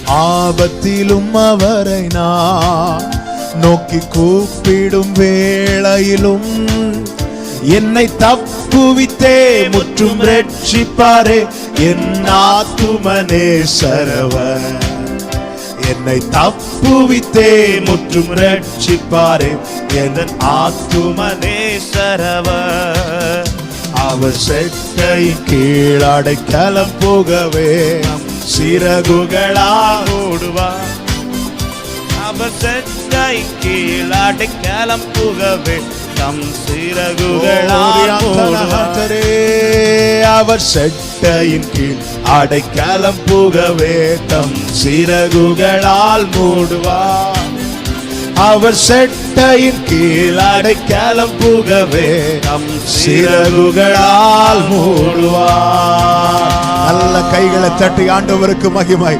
ஆபத்திலும் அவரை நான் நோக்கி கூப்பிடும் வேளையிலும் என்னை தப்புவித்தே முற்றும் ரட்சிப்பாரே என் ஆத்துமனே சரவர். என்னை தப்புவித்தே முற்றும் ரட்சிப்பாரே என் ஆத்துமனே சரவர். அவர் செட்டை கீழடைக்கலம் போகவே சிறகுகளால் ஓடுவார். அவர் செட்டை கீழடைக்கலம் போகவே தம் சிறகுகளால் ஓடுவார். அவர் செட்டையின் கீழ் அடைக்கலம் புகவே தம் சிறகுகளால் மூடுவார். அவர் செட்டையின் கீழ் அடைக்கலம் புகவே தம் சிறகுகளால் மூடுவார். நல்ல கைகளை தட்டி ஆண்டவருக்கு மகிமை.